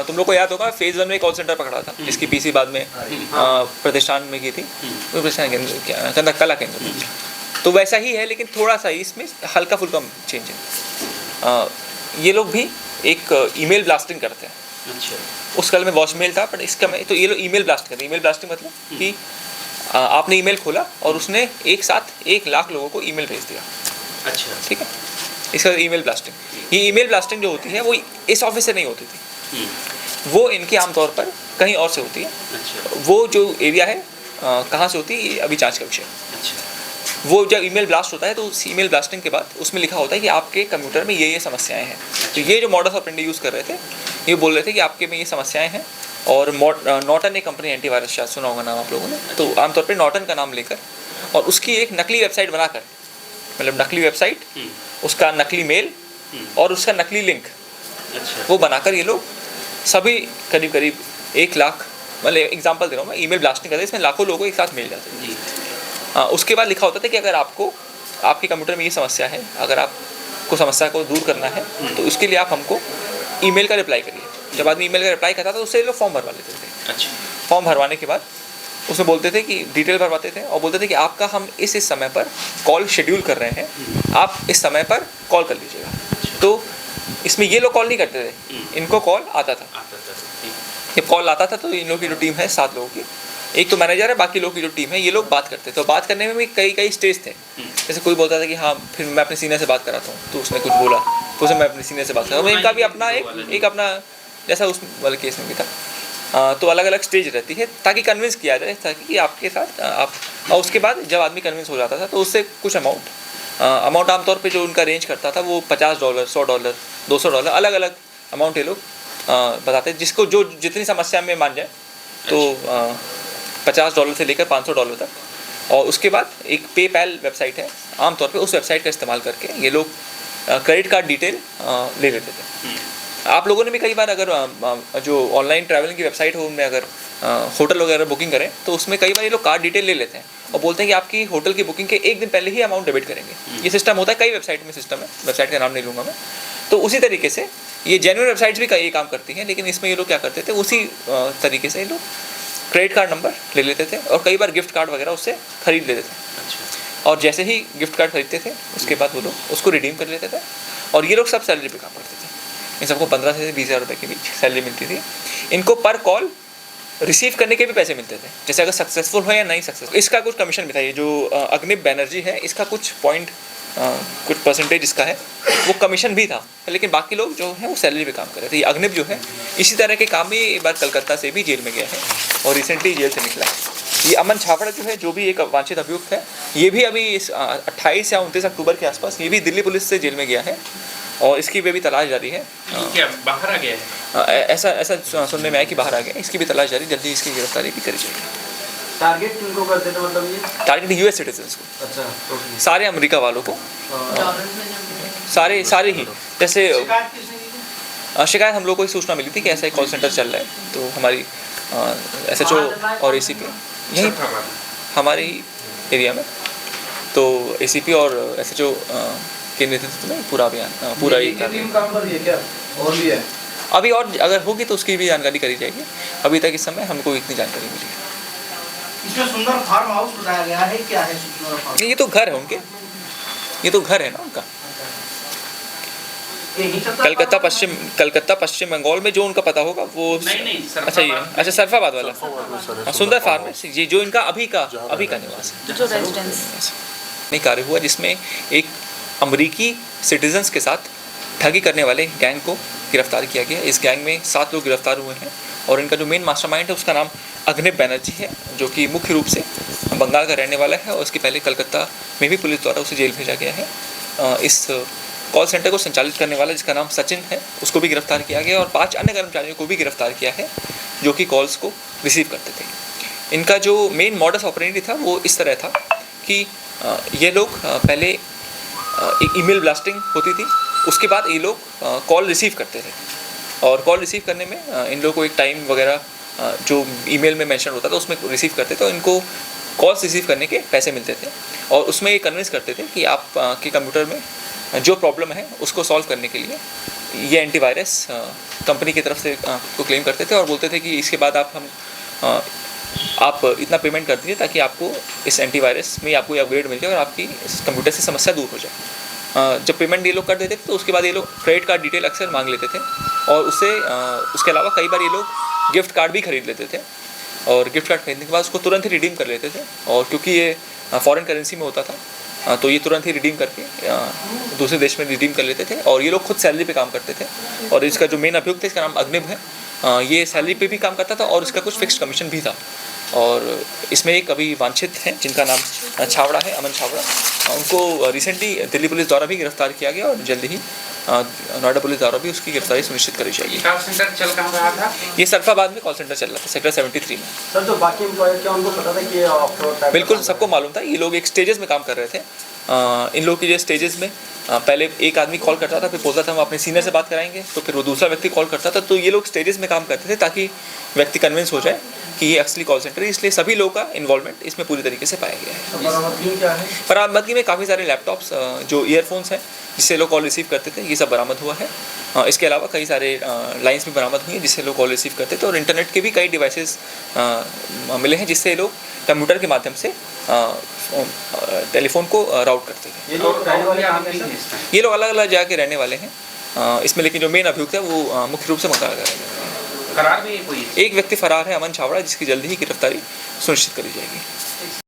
तुम लोग को याद होगा फेज़ 1 में कॉल सेंटर पकड़ा था, जिसकी पीसी बाद में प्रतिष्ठान में की थी, वो प्रतिष्ठान केंद्र कला केंद्र। तो वैसा ही है, लेकिन थोड़ा सा इसमें हल्का फुल्का चेंज है। ये लोग भी एक ईमेल ब्लास्टिंग करते हैं। अच्छा। उस कल में वॉचमेल था, बट इसका में तो ये लोग ईमेल ब्लास्ट करते हैं। ईमेल ब्लास्टिंग मतलब कि आपने ईमेल खोला और उसने एक साथ 1 लाख लोगों को ईमेल भेज दिया। अच्छा, ठीक है, इसका ईमेल ब्लास्टिंग। ये ईमेल ब्लास्टिंग जो होती है वो इस ऑफिस से नहीं होती थी, वो इनकी आमतौर पर कहीं और से होती है। अच्छा। वो जो एरिया है कहाँ से होती है ये अभी जांच का विषय है। अच्छा। वो जब ईमेल ब्लास्ट होता है तो उस ईमेल ब्लास्टिंग के बाद उसमें लिखा होता है कि आपके कंप्यूटर में ये समस्याएं हैं। तो ये जो मॉडस ऑपरेंडी यूज़ कर रहे थे, ये बोल रहे थे कि आपके में ये समस्याएं हैं। और नॉर्टन एक कंपनी एंटीवायरस, शायद सुना होगा नाम आप लोगों ने। तो आमतौर पे नॉर्टन का नाम लेकर और उसकी एक नकली वेबसाइट बनाकर, मतलब नकली वेबसाइट, उसका नकली मेल और उसका नकली लिंक, अच्छा, वो बनाकर ये लोग सभी करीब करीब 1 लाख, मतलब एग्जांपल दे रहा हूँ मैं, ईमेल ब्लास्टिंग करते हैं, इसमें लाखों लोगों को एक साथ मिल जाते हैं। उसके बाद लिखा होता था कि अगर आपको आपके कंप्यूटर में ये समस्या है, अगर आपको समस्या को दूर करना है तो उसके लिए आप हमको ईमेल का रिप्लाई करिए। जब आदमी ईमेल का रिप्लाई करता था तो उससे लोग फॉर्म भरवा लेते थे। अच्छा। फॉर्म भरवाने के बाद उसमें बोलते थे कि डिटेल भरवाते थे और बोलते थे कि आपका हम इस समय पर कॉल शेड्यूल कर रहे हैं, आप इस समय पर कॉल कर लीजिएगा। तो इसमें ये लोग कॉल नहीं करते थे, इनको कॉल आता था। जब कॉल आता था तो इन लोगों की जो टीम है 7 लोगों की, एक तो मैनेजर है, बाकी लोगों की जो टीम है, ये लोग बात करते थे। तो बात करने में भी कई स्टेज थे। जैसे कोई बोलता था कि हाँ फिर मैं अपने सीनियर से बात कराता हूँ, तो उसने कुछ बोला तो उसे मैं अपने सीनियर से बात कराता हूँ। इनका भी अपना एक अपना, जैसा उस वाले केस में भी था। तो अलग अलग स्टेज रहती है ताकि कन्विंस किया जाए, ताकि आपके साथ आप, और उसके बाद जब आदमी कन्विंस हो जाता था तो उससे कुछ अमाउंट आमतौर पे जो उनका रेंज करता था वो $50, $100, $200, अलग अलग अमाउंट ये लोग बताते, जिसको जो जितनी समस्या में मान जाए। तो $50 से लेकर $500 तक। और उसके बाद एक पेपैल वेबसाइट है, आमतौर पे उस वेबसाइट का इस्तेमाल करके ये लोग क्रेडिट कार्ड डिटेल ले लेते थे। आप लोगों ने भी कई बार अगर जो ऑनलाइन ट्रैवलिंग की वेबसाइट हो उनमें अगर होटल वगैरह बुकिंग करें तो उसमें कई बार ये लोग कार्ड डिटेल ले लेते हैं और बोलते हैं कि आपकी होटल की बुकिंग के 1 दिन पहले ही अमाउंट डेबिट करेंगे। ये सिस्टम होता है, कई वेबसाइट में सिस्टम है, वेबसाइट का नाम नहीं लूँगा मैं। तो उसी तरीके से ये जेन्युइन वेबसाइट्स भी कई काम करती हैं, लेकिन इसमें ये लोग क्या करते थे, उसी तरीके से ये लोग क्रेडिट कार्ड नंबर ले लेते थे और कई बार गिफ्ट कार्ड वगैरह उससे खरीद लेते थे। और जैसे ही गिफ्ट कार्ड खरीदते थे उसके बाद वो लोग उसको रिडीम कर लेते थे। और ये लोग सब सैलरी पे काम करते थे। इन सबको 15 से 20 हज़ार रुपये के बीच सैलरी मिलती थी। इनको पर कॉल रिसीव करने के भी पैसे मिलते थे, जैसे अगर सक्सेसफुल हो या नहीं सक्सेसफुल, इसका कुछ कमीशन भी था। ये जो अग्निप बैनर्जी है, इसका कुछ परसेंटेज इसका है, वो कमीशन भी था। लेकिन बाकी लोग जो है वो सैलरी पे काम कर रहे थे। ये अग्निप जो है इसी तरह के काम भी एक बार कलकत्ता से भी जेल में गया है और रिसेंटली जेल से निकला है। ये अमन छावड़ा जो है, जो भी एक वांछित अभियुक्त है, ये भी अभी इस 28 या 29 अक्टूबर के आसपास ये भी दिल्ली पुलिस से जेल में गया है और इसकी भी तलाश जारी है। क्या बाहर आ गया है? ऐसा सुनने में आया कि बाहर आ गया। इसकी भी तलाश जारी, जल्दी इसकी गिरफ्तारी भी करी जाएगी। टारगेट किनको करते थे, मतलब ये टारगेट यूएस सिटीजन्स को। अच्छा, सारे अमेरिका वालों को, सारे ही। जैसे शिकायत हम लोग को ही सूचना मिली थी कि ऐसा एक कॉल सेंटर चल रहा है, तो हमारी SHO और ACP यहीं हमारे ही एरिया में, तो ACP और SHO के नेतृत्व में पूरा अभियान पूरा ही काम कर रही है क्या? और भी है अभी, और अगर होगी तो उसकी भी जानकारी करी जाएगी। अभी तक इस समय हमको इतनी जानकारी मिली है। इसमें सुंदर फार्म हाउस बताया गया है, क्या है सुंदर फार्म? ये तो घर है उनके, ये तो घर है ना उनका। कलकत्ता पश्चिम बंगाल में जो उनका पता होगा वो नहीं अच्छा, ये अच्छा सरफाबाद वाला सुंदर फार्म है ये, जो इनका अभी का निवास है, जो रेजिडेंस नहीं कार्य हुआ, जिसमें एक अमरीकी सिटीजन्स के साथ ठगी करने वाले गैंग को गिरफ्तार किया गया। इस गैंग में 7 लोग गिरफ्तार हुए हैं और इनका जो मेन मास्टरमाइंड है उसका नाम अग्निप बैनर्जी है, जो कि मुख्य रूप से बंगाल का रहने वाला है और उसके पहले कलकत्ता में भी पुलिस द्वारा उसे जेल भेजा गया है। इस कॉल सेंटर को संचालित करने वाला, जिसका नाम सचिन है, उसको भी गिरफ्तार किया गया और 5 अन्य कर्मचारियों को भी गिरफ्तार किया है जो कि कॉल्स को रिसीव करते थे। इनका जो मेन मॉडस ऑपरेंडी था वो इस तरह था कि ये लोग पहले एक ईमेल ब्लास्टिंग होती थी, उसके बाद ये लोग कॉल रिसीव करते थे और कॉल रिसीव करने में इन लोगों को एक टाइम वगैरह जो ईमेल में मेंशन होता था उसमें रिसीव करते थे, तो इनको कॉल्स रिसीव करने के पैसे मिलते थे और उसमें ये कन्विंस करते थे कि आप के कंप्यूटर में जो प्रॉब्लम है उसको सॉल्व करने के लिए ये एंटीवायरस कंपनी की तरफ से को क्लेम करते थे और बोलते थे कि इसके बाद आप इतना पेमेंट कर दीजिए ताकि आपको इस एंटीवायरस में आपको ये अपग्रेड मिल जाए और आपकी इस कंप्यूटर से समस्या दूर हो जाए। जब पेमेंट ये लोग कर देते थे तो उसके बाद ये लोग क्रेडिट कार्ड डिटेल अक्सर मांग लेते थे और उसके अलावा कई बार ये लोग गिफ्ट कार्ड भी खरीद लेते थे और गिफ्ट कार्ड खरीदने के बाद उसको तुरंत ही रिडीम कर लेते थे और क्योंकि ये फॉरेन करेंसी में होता था तो ये तुरंत ही रिडीम करके दूसरे देश में रिडीम कर लेते थे और ये लोग खुद सैलरी पे काम करते थे और इसका जो मेन अभियुक्त है इसका नाम अग्निब है। ये सैलरी पे भी काम करता था और इसका कुछ फिक्स्ड कमीशन भी था और इसमें एक अभी वांछित हैं जिनका नाम छावड़ा है, अमन छावड़ा। उनको रिसेंटली दिल्ली पुलिस द्वारा भी गिरफ्तार किया गया और जल्द ही नोएडा पुलिस द्वारा भी उसकी गिरफ्तारी सुनिश्चित करी जाएगी। कॉल सेंटर चल कहाँ रहा था? ये सरफाबाद में कॉल सेंटर चल रहा था, सेक्टर 73 में। सर जो बाकी एम्प्लॉयर क्या उनको पता था कि ये ऑफरोड टाइप? बिल्कुल सबको मालूम था। ये लोग एक स्टेजेस में काम कर रहे थे। इन लोगों की जो स्टेजेस में पहले एक आदमी कॉल करता था, फिर बोलता था हम अपने सीनियर से बात कराएंगे, तो फिर वो दूसरा व्यक्ति कॉल करता था। तो ये लोग स्टेजेस में काम करते थे ताकि व्यक्ति कन्विंस हो जाए कि ये असली कॉल सेंटर है। इसलिए सभी लोगों का इन्वॉल्वमेंट इसमें पूरी तरीके से पाया गया है। बरामदगी क्या है? बरामदगी में काफ़ी सारे लैपटॉप्स, जो ईयरफोन्स हैं जिससे लोग कॉल रिसीव करते थे, ये सब बरामद हुआ है। इसके अलावा कई सारे लाइंस भी बरामद हुई हैं जिससे लोग कॉल रिसीव करते थे और इंटरनेट के भी कई डिवाइसेस मिले हैं जिससे लोग कंप्यूटर के माध्यम से टेलीफोन को राउट करते थे। ये लोग रहने वाले कहाँ के सर? ये लोग अलग अलग जगह के रहने वाले हैं इसमें, लेकिन जो मेन अभियुक्त है वो मुख्य रूप से मंगला है। फरार भी है कोई? एक व्यक्ति फरार है, अमन छावड़ा, जिसकी जल्दी ही गिरफ्तारी सुनिश्चित करी जाएगी।